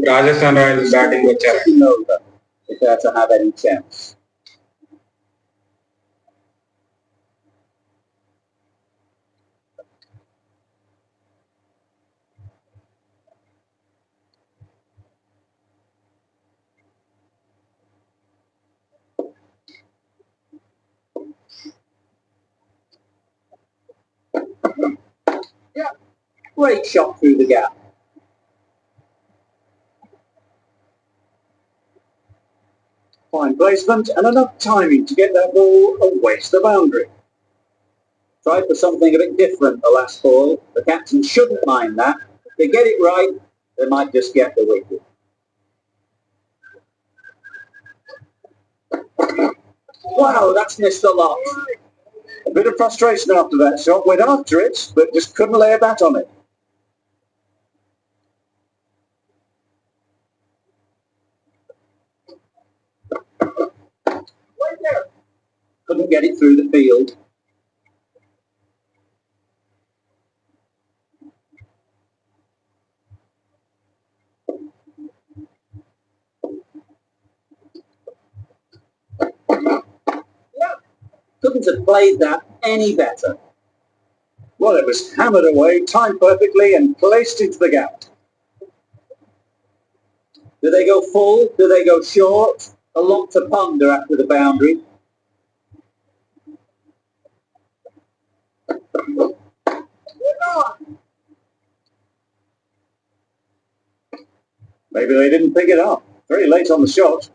Rajasthan Royals batting వచ్చారు. Taking over if they're to have any chance. Great shot through the gap. Fine placement and enough timing to get that ball away to the boundary. Tried for something a bit different the last ball. The captain shouldn't mind that. If they get it right, they might just get the wicket. Wow, that's missed a lot. A bit of frustration after that shot. Went after it, but just couldn't lay a bat on it. Couldn't get it through the field. Couldn't have played that any better. Well, it was hammered away, timed perfectly and placed into the gap. Do they go full? Do they go short? A lot to ponder after the boundary. Maybe they didn't pick it up. Very late on the shot.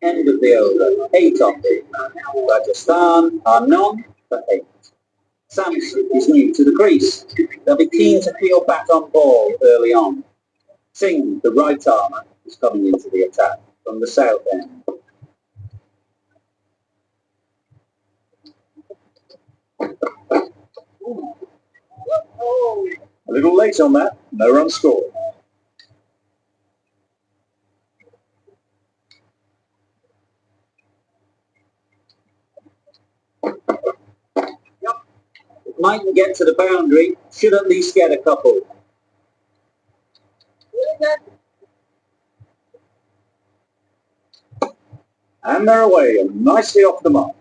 End of the over. 8 off it. Rajasthan are none for 8. Samson is new to the crease. They'll be keen to feel back on ball early on. Singh, the right armer, is coming into the attack from the south end. A little late on that. No run scored. Mightn't get to the boundary, should at least get a couple. And they're away and nicely off the mark.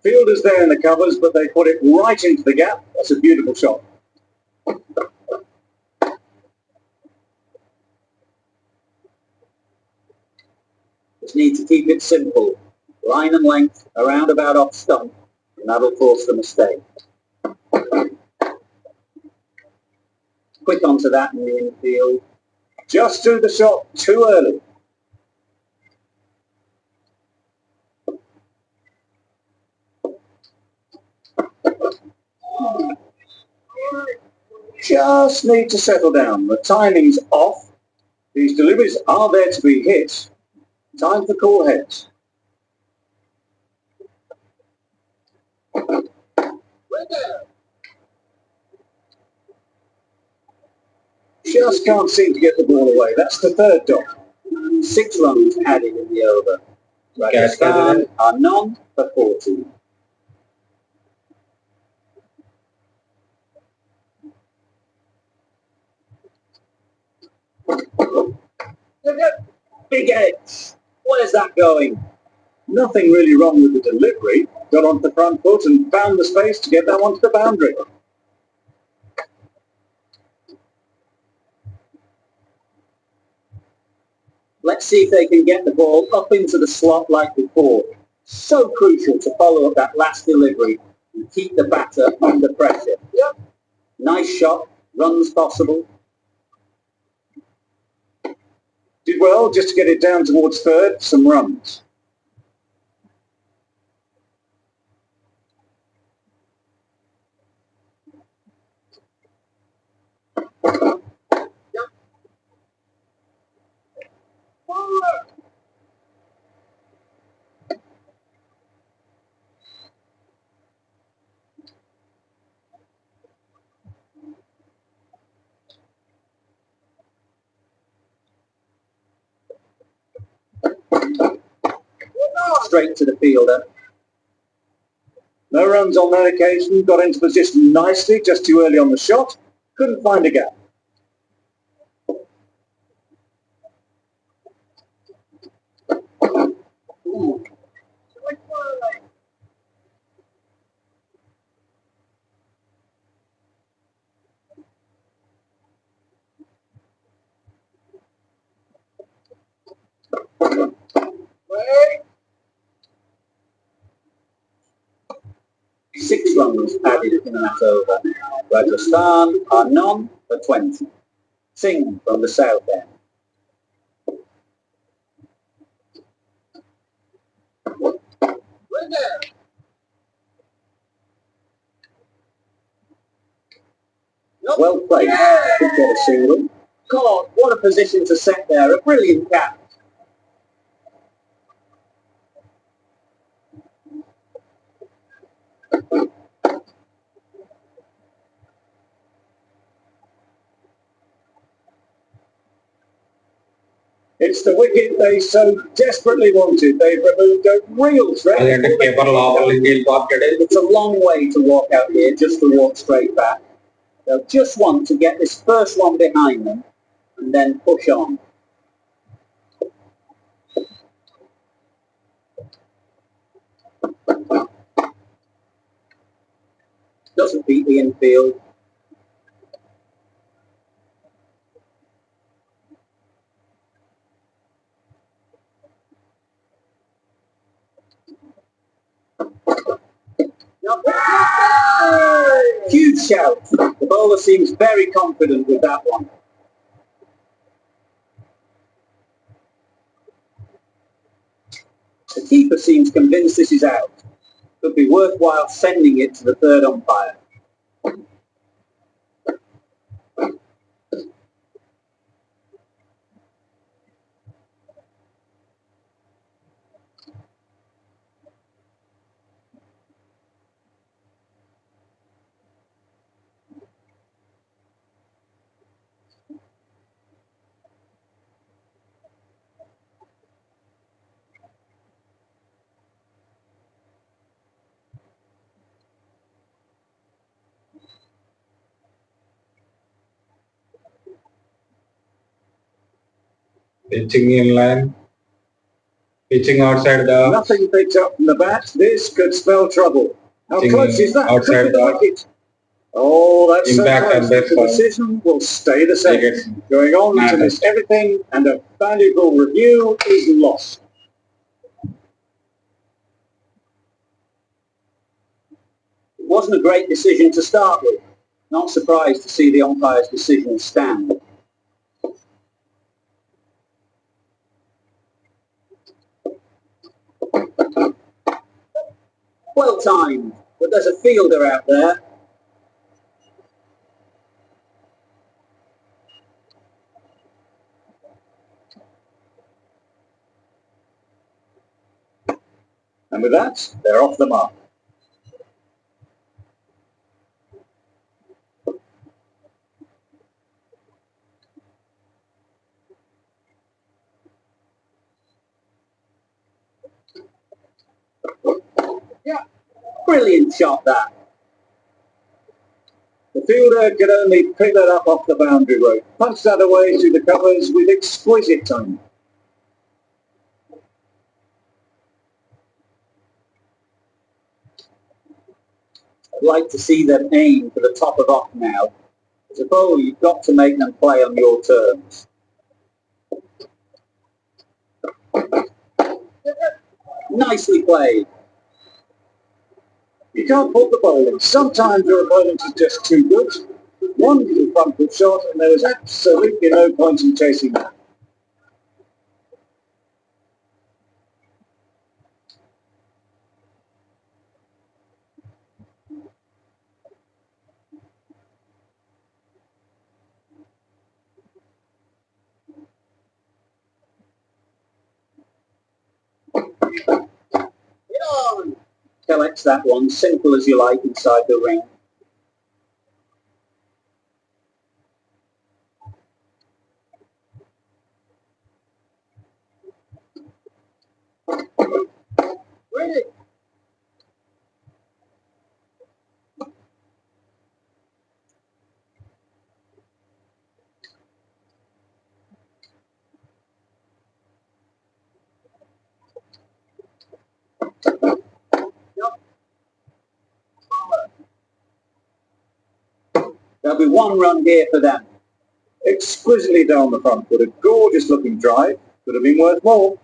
Fielders there in the covers, but they put it right into the gap. That's a beautiful shot. Just need to keep it simple. Line and length, around about off stump, and that'll force the mistake. Quick onto that in the infield. Just threw the shot too early. Just need to settle down. The timing's off. These deliveries are there to be hit. Time for cool heads. Just can't seem to get the ball away. That's the third dot. 6 runs added in the over. Rajasthan are none for 14. Big edge. Where's that going? Nothing really wrong with the delivery. Got onto the front foot and found the space to get that one to the boundary. Let's see if they can get the ball up into the slot like before. So crucial to follow up that last delivery and keep the batter under pressure. Nice shot, runs possible. Did well just to get it down towards third, some runs. straight to the fielder. No runs on that occasion, got into position nicely, just too early on the shot, couldn't find a gap. Six runs added in that over. Rajasthan are none for 20. Singh from the south end. Well played. Could get a single. God, what a position to set there. A brilliant catch. It's the wicket they so desperately wanted. They've removed a real threat. It's a long way to walk out here just to walk straight back. They'll just want to get this first one behind them and then push on. Doesn't beat the infield. Huge shout. The bowler seems very confident with that one. The keeper seems convinced this is out. Could be worthwhile sending it to the third umpire. Pitching in line. Pitching outside the... Nothing picked up from the bat. This could spell trouble. How close is that? Outside Could be the the wicket. Oh, that's so impact close. on this The one. decision will stay the same. Wickets Going on to matter. miss everything, and a valuable review is lost. It wasn't a great decision to start with. Not surprised to see the umpire's decision stand. Well timed, but there's a fielder out there. And with that, they're off the mark. Brilliant shot that. The fielder could only pick that up off the boundary rope. Punched that away through the covers with exquisite timing. I'd like to see them aim for the top of off now. As a bowler, you've got to make them play on your terms. Nicely played. You can't fault the bowling. Sometimes your opponent is just too good. Wonderful front foot shot, and there was absolutely no point in chasing that. Collects that one, simple as you like, inside the ring. There'll be 1 run here for them. Exquisitely down the front foot, a gorgeous looking drive. Could have been worth more.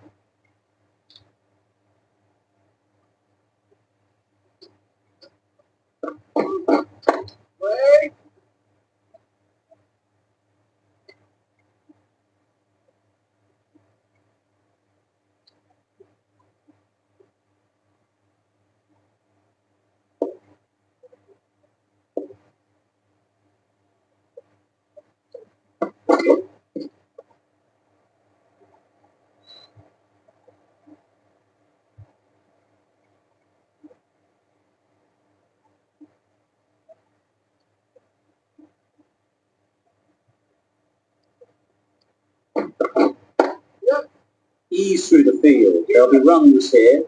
Ease through the field. There'll be runs here.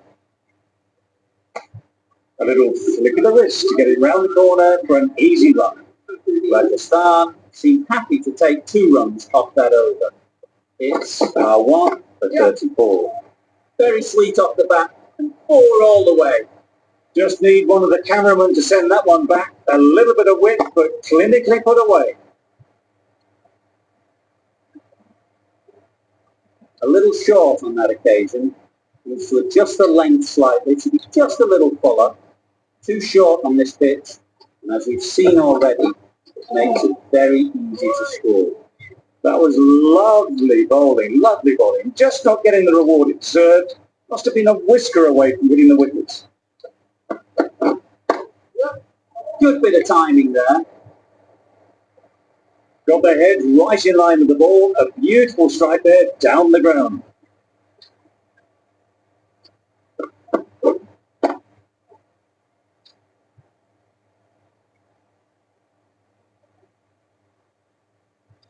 A little flick of the wrist to get it round the corner for an easy run. Rajasthan seem happy to take 2 runs off that over. It's 1 for 34. Very sweet off the bat and 4 all the way. Just need one of the cameramen to send that one back. A little bit of width, but clinically put away. A little short on that occasion. Needs to adjust the length slightly to be just a little fuller. Too short on this pitch, and as we've seen already, it makes it very easy to score. That was lovely bowling, lovely bowling. Just not getting the reward it deserved. Must have been a whisker away from hitting the wickets. Good bit of timing there. Got the head right in line with the ball. A beautiful strike there down the ground.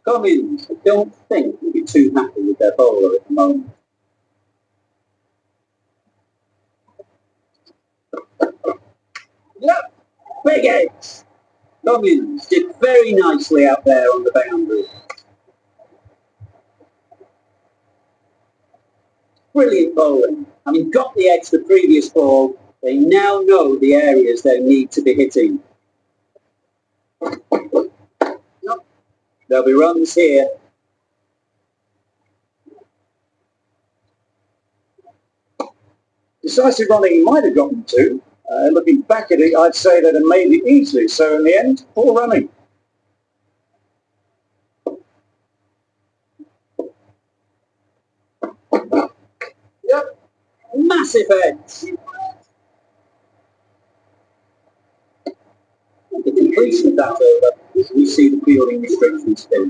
Cummins, I don't think will be too happy with their bowler at the moment. Yep, big edge. Cummins did very nicely out there on the boundary. Brilliant bowling. Having got the edge the previous ball, they now know the areas they need to be hitting. There'll be runs here. Decisive running he might have gotten to. Looking back at it, I'd say they'd have made it easily. So in the end, poor running. Yep, massive edge. At the completion of that over, we see the fielding restrictions still.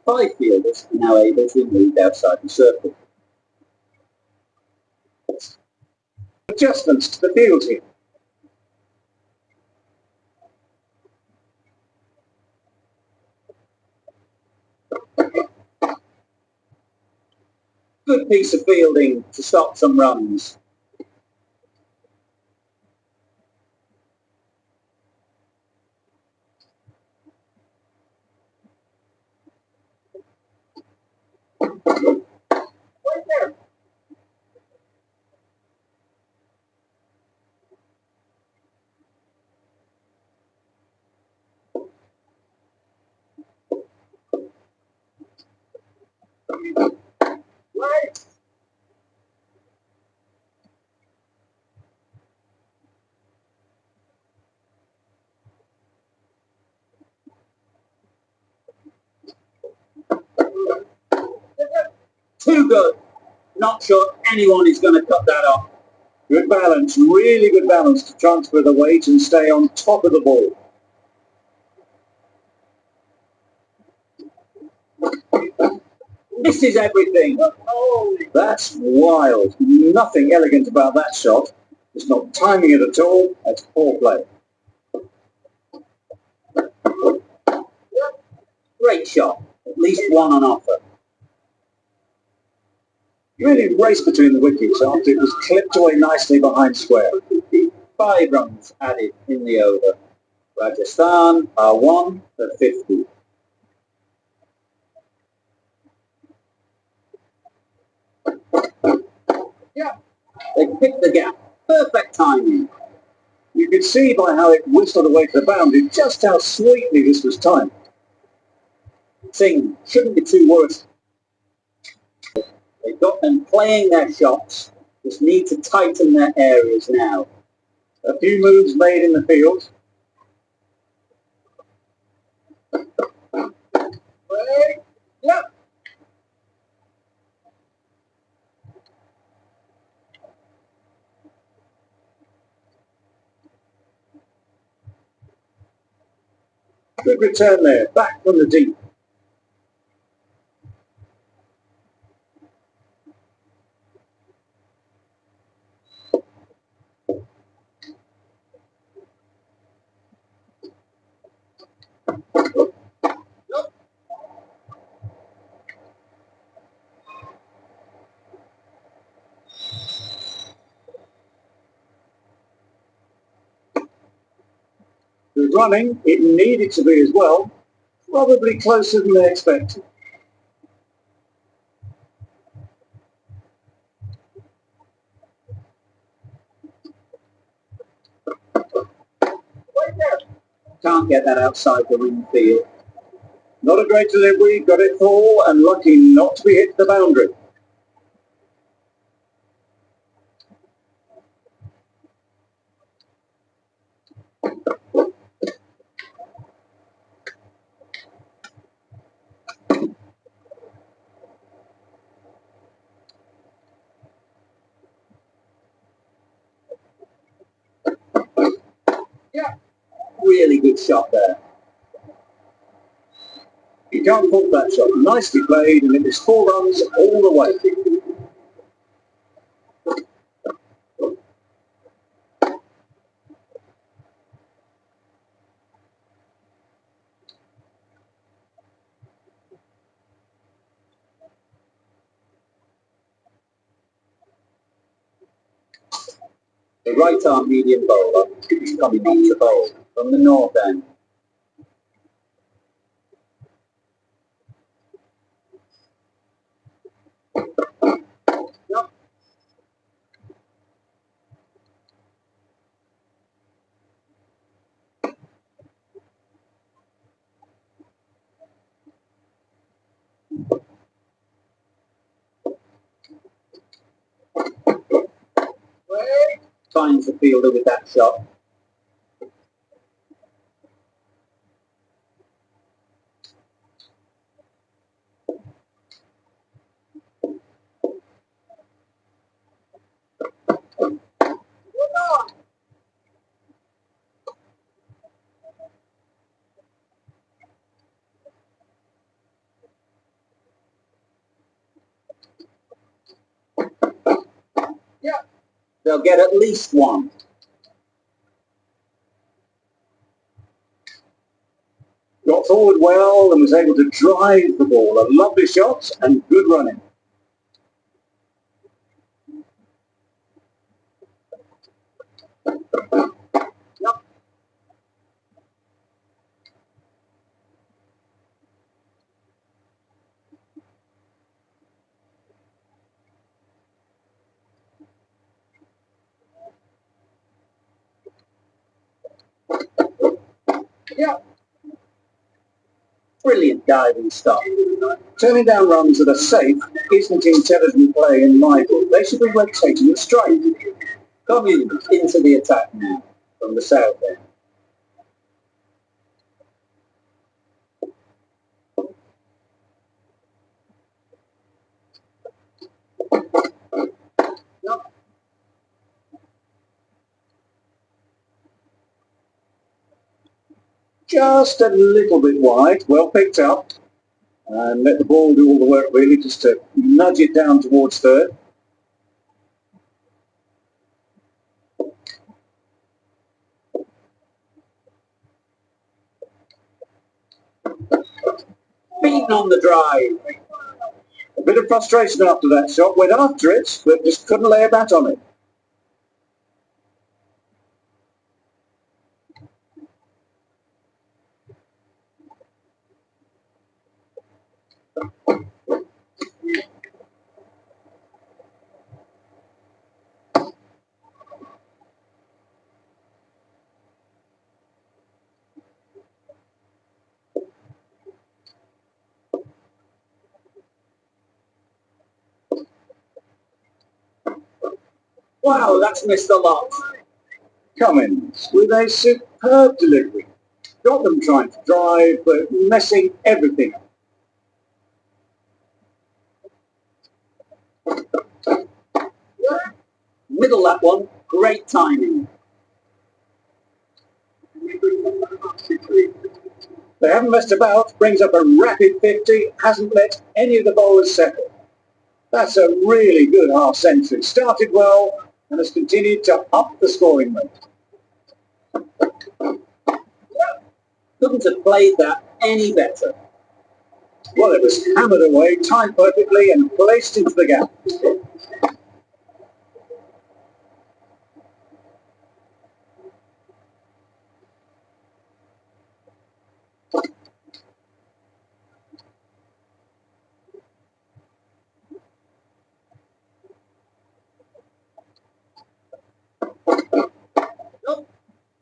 5 fielders are now able to be moved outside the circle. Adjustments to the field here. Good piece of fielding to stop some runs. Too good. Not sure anyone is going to cut that off. Good balance, really good balance to transfer the weight and stay on top of the ball. This is everything. That's wild. Nothing elegant about that shot. It's not timing it at all. That's poor play. Great shot. At least 1 on offer. Really raced between the wickets after it was clipped away nicely behind square. 5 runs added in the over. Rajasthan are 1 for 50. They picked the gap. Perfect timing. You could see by how it whistled away to the boundary just how sweetly this was timed. Singh shouldn't be too worried. They've got them playing their shots. Just need to tighten their areas now. A few moves made in the field. Yep. Good return there, back from the deep. Good running, it needed to be as well. Probably closer than they expected. Can't get that outside the ring field. Not a great delivery, got it full and lucky not to be hit the boundary. Really good shot there. You can't fault that shot. Nicely played, and it was 4 runs all the way. The right arm medium bowler is coming on to bowl from the north end. Finds the fielder with that shot. They'll get at least one. Got forward well and was able to drive the ball. A lovely shot and good running. Brilliant diving stop. Turning down runs that are safe isn't intelligent play in my book. They should be rotating the strike. Coming into the attack now from the south end. Just a little bit wide, well picked up. And let the ball do all the work really, just to nudge it down towards third. Beaten on the drive. A bit of frustration after that shot, went after it, but just couldn't lay a bat on it. Wow, that's missed a lot. Cummins with a superb delivery. Got them trying to drive, but messing everything up. Middle that one. Great timing. They haven't messed about, brings up a rapid 50, hasn't let any of the bowlers settle. That's a really good half century. Started well and has continued to up the scoring rate. Couldn't have played that any better. Well, it was hammered away, timed perfectly and placed into the gap.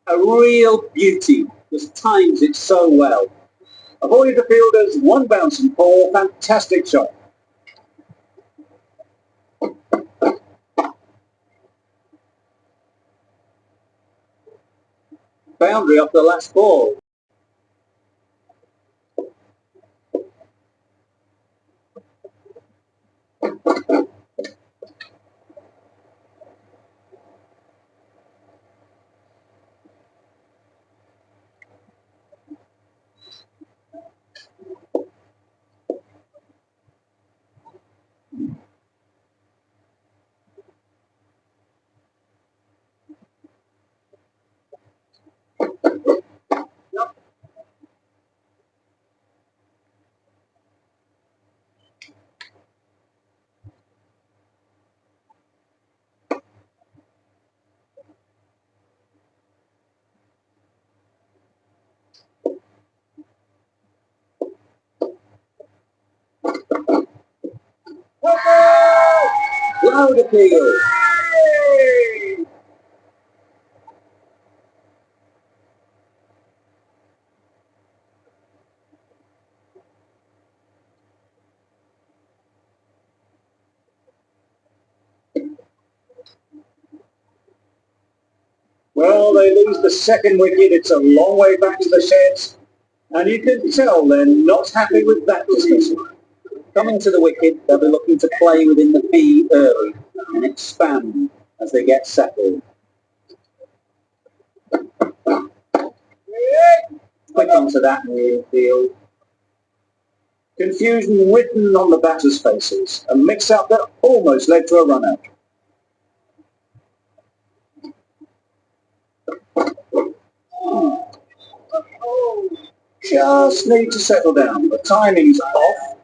A real beauty. Just times it so well. Avoided the fielders, one bouncing ball, fantastic shot. Boundary off the last ball. Loud appeal. Well, they lose the second wicket. It's a long way back to the sheds. And you can tell they're not happy with that dismissal. Coming to the wicket, they'll be looking to play within the fee early and expand as they get settled. Quick onto that in the infield. Confusion written on the batters' faces. A mix-up that almost led to a run-out. Just need to settle down. The timing's off.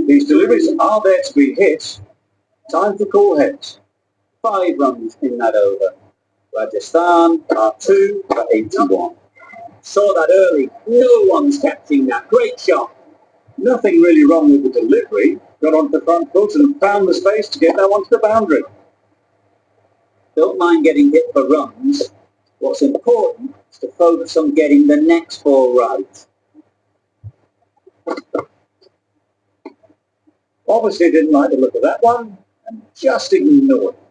These deliveries are there to be hit. Time for cool heads. 5 runs in that over. Rajasthan are 2 for 81. Saw that early. No one's catching that. Great shot. Nothing really wrong with the delivery. Got onto the front foot and found the space to get that one to the boundary. Don't mind getting hit for runs. What's important is to focus on getting the next ball right. Obviously didn't like the look of that one and just ignored it.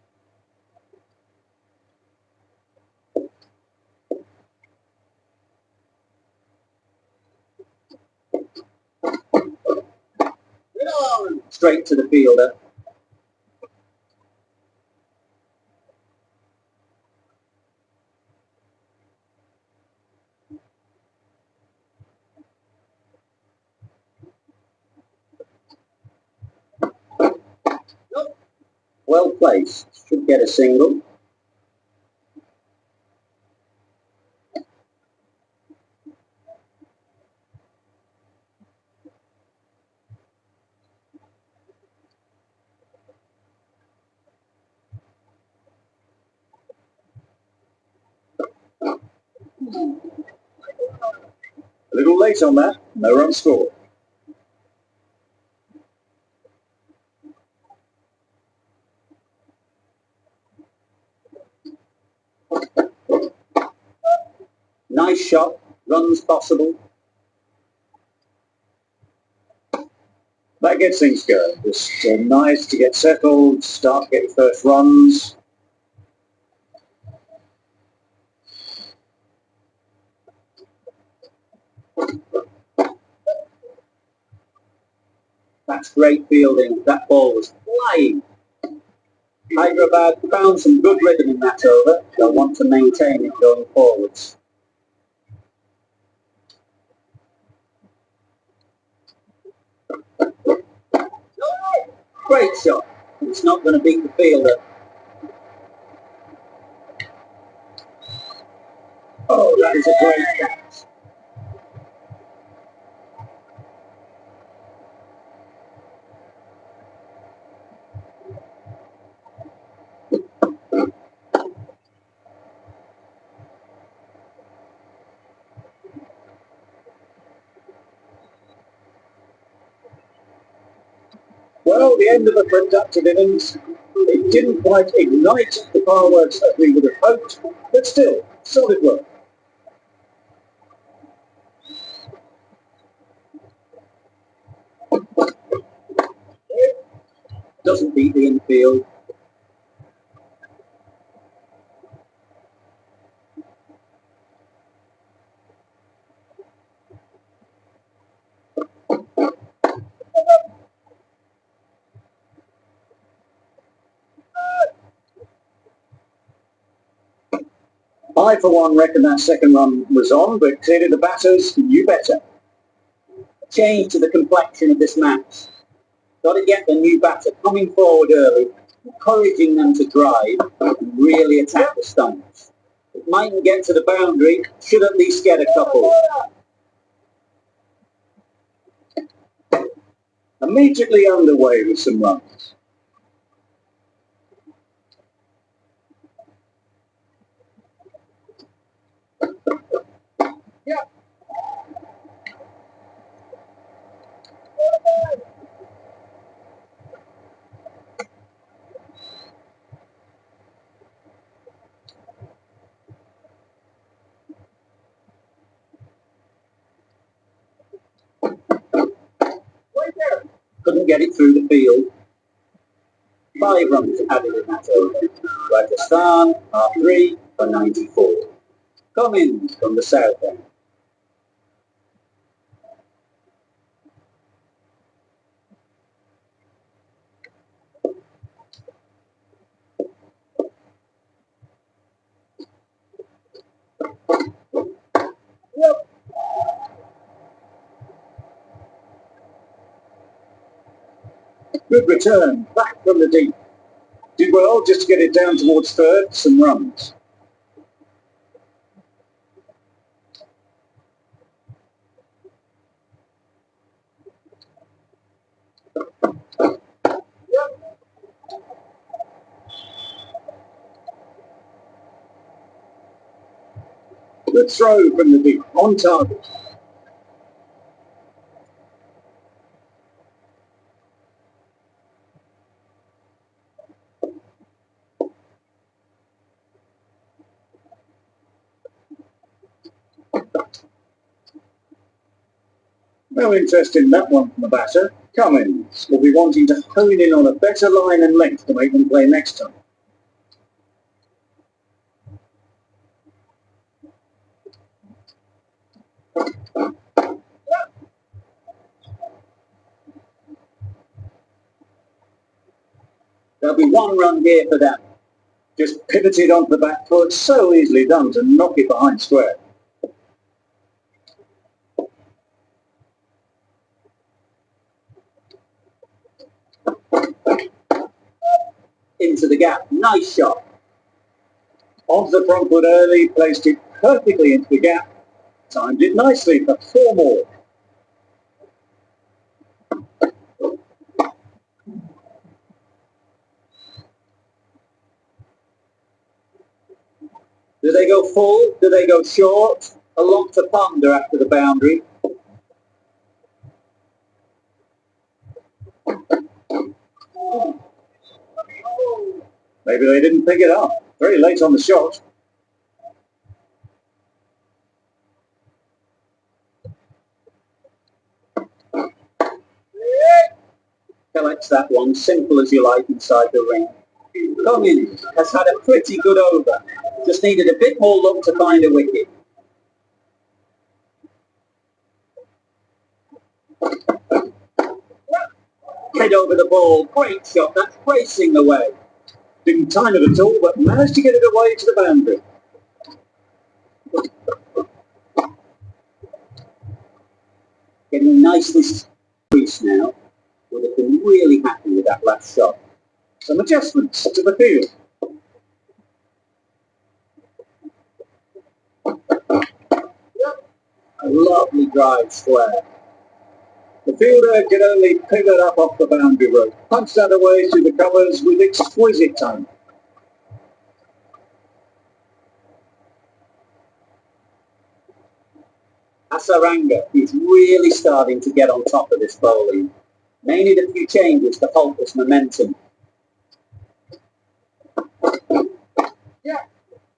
Straight to the fielder. Well placed. Should get a single. A little late on that. No run scored. Nice shot. Runs possible. That gets things going. Just nice to get settled, start to get your first runs. That's great fielding. That ball was flying. Hyderabad found some good rhythm in that over. They'll want to maintain it going forwards. Great shot. It's not going to beat the fielder. Oh, that is a great catch. Well, the end of a productive innings. It didn't quite ignite the fireworks as we would have hoped, but still, solid work. Doesn't beat the infield. I, for one, reckon that second run was on, but clearly the batters knew better. Change to the complexion of this match. Got to get the new batter coming forward early, encouraging them to drive and really attack the stumps. It mightn't get to the boundary, should at least get a couple. Immediately underway with some runs. Couldn't get it through the field. 5 runs added in that over. Rajasthan are 3 for 94. Cummins from the south end. Good return, back from the deep. Did well just to get it down towards third, some runs. Good throw from the deep, on target. No interest in that one from the batter. Cummins will be wanting to hone in on a better line and length to make them play next time. There'll be 1 run here for them. Just pivoted onto the back foot, so easily done to knock it behind square. Into the gap. Nice shot. Onto the front foot early, placed it perfectly into the gap. Timed it nicely for 4 more. Do they go full? Do they go short? A lot to ponder after the boundary. Maybe they didn't pick it up. Very late on the shot. Collects that one, simple as you like inside the ring. Cummins has had a pretty good over. Just needed a bit more luck to find a wicket. Head over the ball. Great shot. That's racing away. Didn't time it at all, but managed to get it away to the boundary. Getting nicely crease now. Would have been really happy with that last shot. Some adjustments to the field. A lovely drive square. The fielder can only pick it up off the boundary rope. Punched that away through the covers with exquisite time. Asaranga is really starting to get on top of this bowling. May need a few changes to halt this momentum.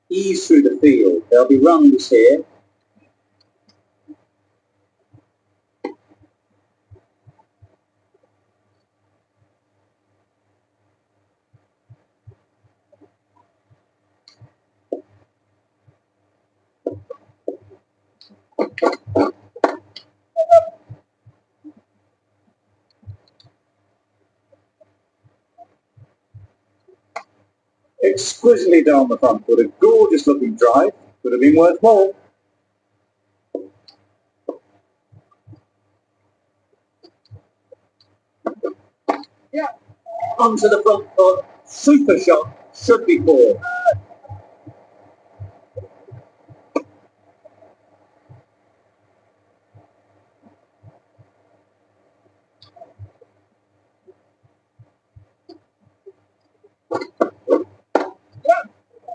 Ease through the field. There'll be runs here. Exquisitely down the front foot. A gorgeous looking drive. Could have been worth more. Onto the front foot. Super shot. Should be four.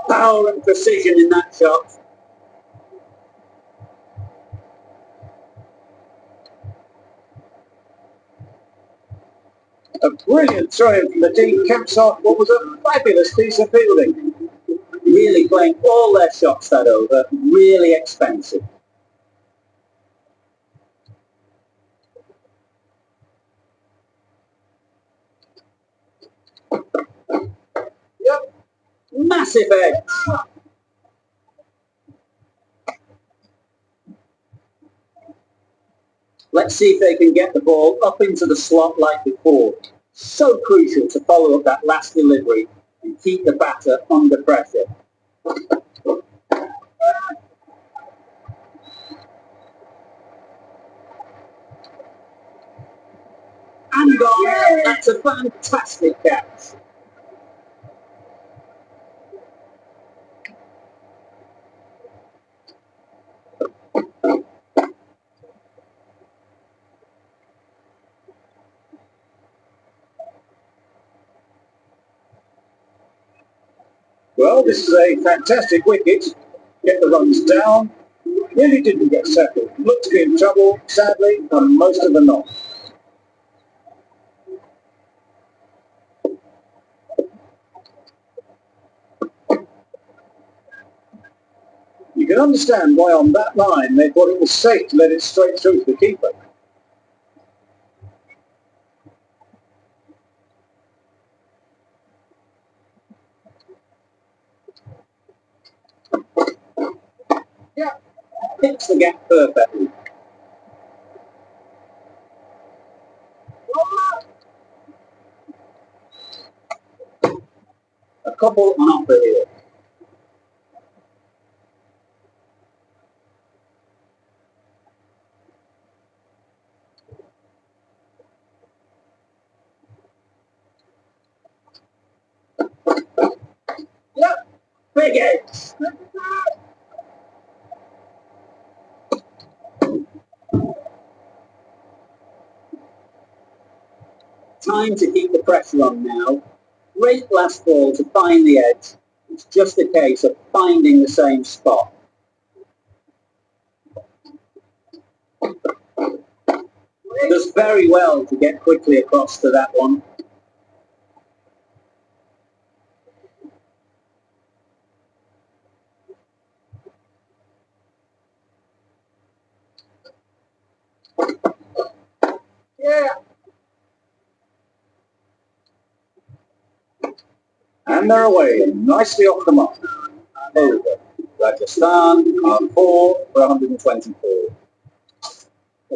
Power and precision in that shot. A brilliant throw from the deep caps off what was a fabulous piece of fielding. Really playing all their shots that over. Really expensive. Massive edge. Let's see if they can get the ball up into the slot like before. So crucial to follow up that last delivery and keep the batter under pressure. And gone. That's a fantastic catch. Well, this is a fantastic wicket. Get the runs down. Really didn't get settled. Looked to be in trouble, sadly, and most of them not. You can understand why on that line they thought it was safe to let it straight through to the keeper. Hits the gap perfectly. A couple on offer here. Big edge. Time to keep the pressure on now. Great last ball to find the edge. It's just a case of finding the same spot. Does very well to get quickly across to that one. And they're away, nicely off the mark. Over. Rajasthan are 4 for 124.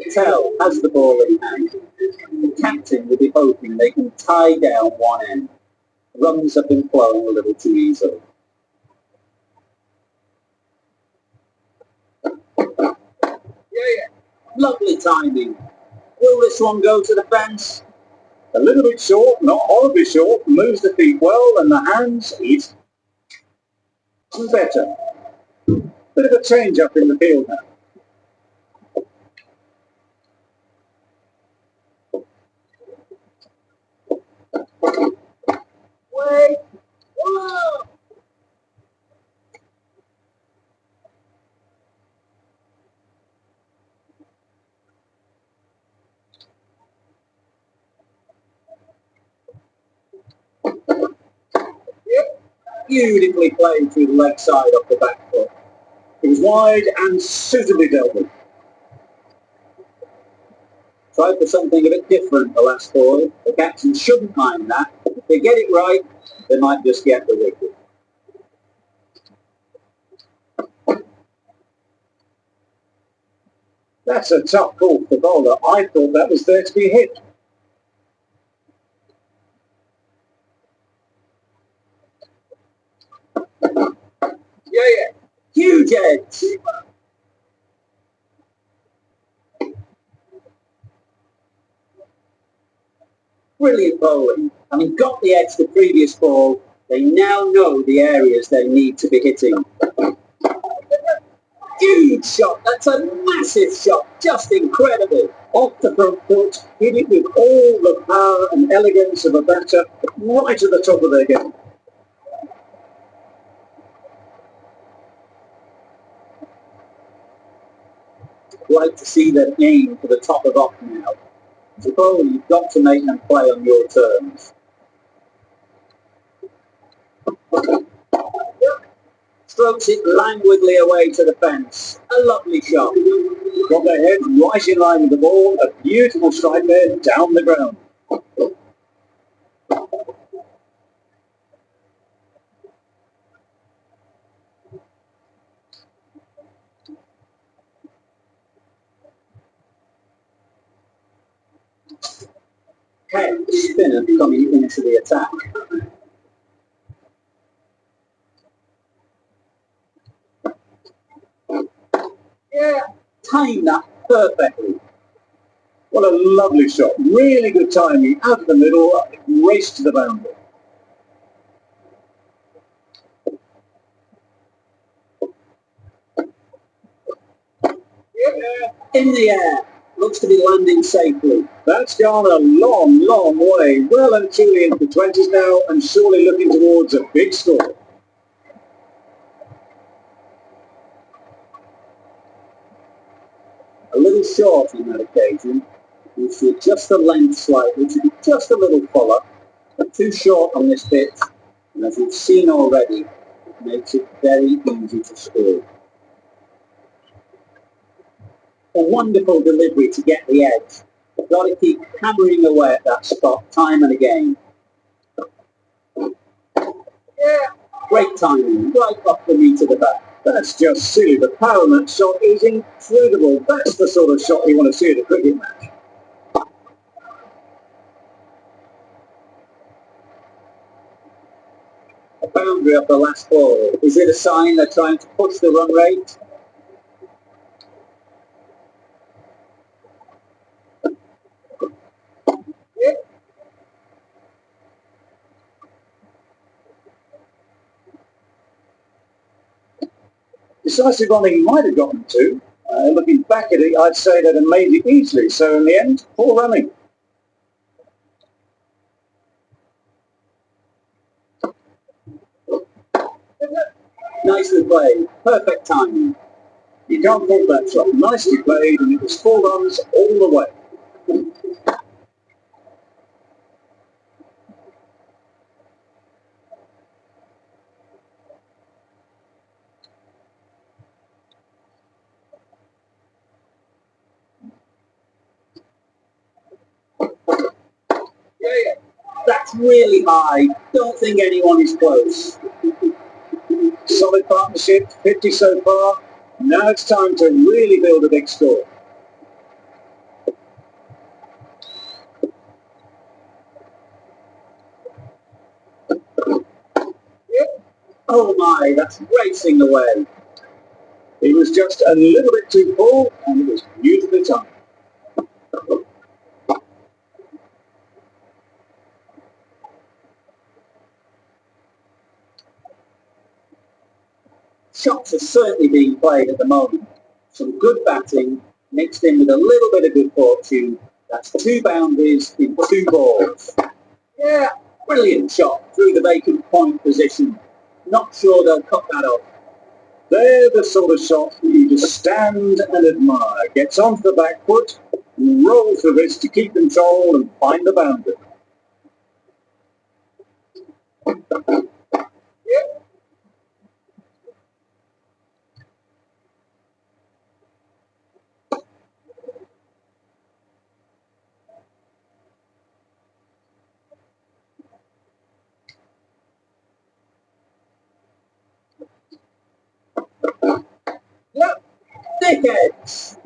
Patel has the ball in hand. The captain will be hoping they can tie down one end. Runs have been flowing a little too easily. Lovely timing. Will this one go to the fence? A little bit short, not horribly short, moves the feet well and the hands is better. Bit of a change up in the field now. Wait! Whoa! Beautifully played through the leg side off the back foot. It was wide and suitably dealt with. Tried for something a bit different the last ball. The captain shouldn't mind that. If they get it right, they might just get the wicket. That's a tough call for the bowler. I thought that was there to be hit. Huge edge! Brilliant bowling. Having got the edge the previous ball, they now know the areas they need to be hitting. Huge shot! That's a massive shot! Just incredible! Off the front foot, hit it with all the power and elegance of a batter, right at the top of their game. Like to see them aim for the top of off now. As a bowler, you've got to make them play on your terms. Strokes it languidly away to the fence. A lovely shot. Got their head right in line with the ball, a beautiful strike there down the ground. Head spinner coming into the attack. Timed that perfectly. What a lovely shot. Really good timing. Out of the middle, race to the boundary. In the air. Looks to be landing safely. That's gone a long, long way. Well and truly into the 20s now and surely looking towards a big score. A little short on that occasion. You see just the length slightly to be just a little fuller, but too short on this pitch. And as we've seen already, it makes it very easy to score. A wonderful delivery to get the edge. They've got to keep hammering away at that spot time and again. Great timing, right off the knee to the back. That's just silly. The power on that shot is incredible. That's the sort of shot you want to see at a cricket match. A boundary off the last ball. Is it a sign they're trying to push the run rate? Decisive running he might have gotten to. Looking back at it, I'd say they'd have made it easily. So in the end, poor running. Nicely played. Perfect timing. You can't fault that shot. Nicely played, and it was 4 runs all the way. That's really high. Don't think anyone is close. Solid partnership, 50 so far. Now it's time to really build a big score. Oh my, that's racing away. He was just a little bit too full, and it was beautifully timed. Shots are certainly being played at the moment. Some good batting mixed in with a little bit of good fortune. That's 2 boundaries in 2 balls. Yeah, brilliant shot through the vacant point position. Not sure they'll cut that off. They're the sort of shots that you just stand and admire. Gets onto the back foot, rolls the wrist to keep control and find the boundary. Yep, dickheads.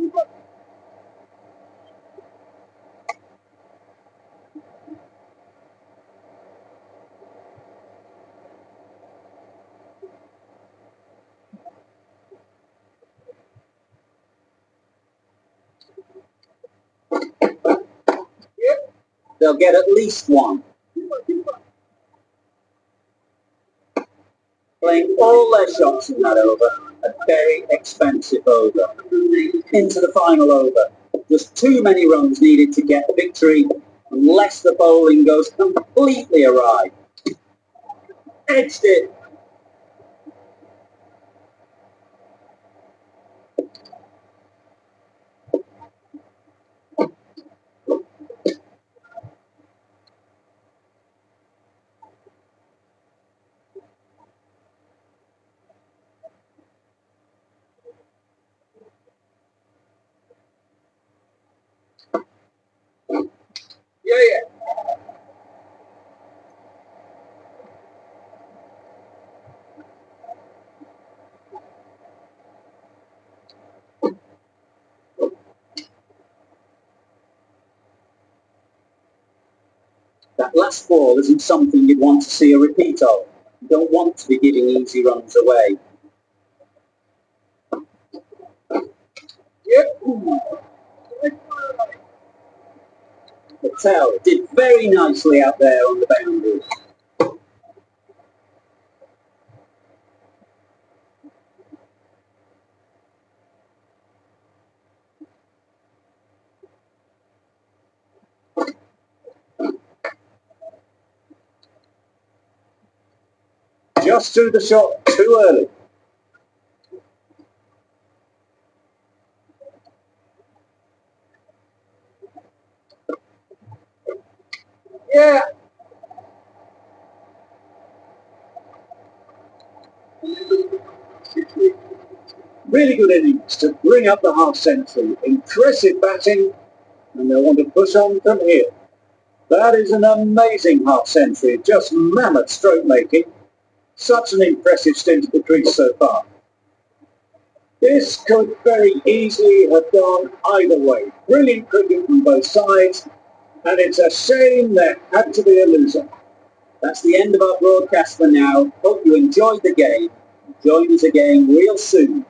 They'll get at least one. Playing all their shots in that over, a very expensive over. Into the final over. Just too many runs needed to get the victory, unless the bowling goes completely awry. Edged it. Yeah. That last ball isn't something you'd want to see a repeat of. You don't want to be giving easy runs away. Yep. Patel did very nicely out there on the boundary. Just threw the shot too early. Yeah. Really good innings to bring up the half century. Impressive batting, and they'll want to push on from here. That is an amazing half century, just mammoth stroke making. Such an impressive stint at the crease so far. This could very easily have gone either way. Brilliant cricket from both sides, and it's a shame there had to be a loser. That's the end of our broadcast for now. Hope you enjoyed the game. Join us again real soon.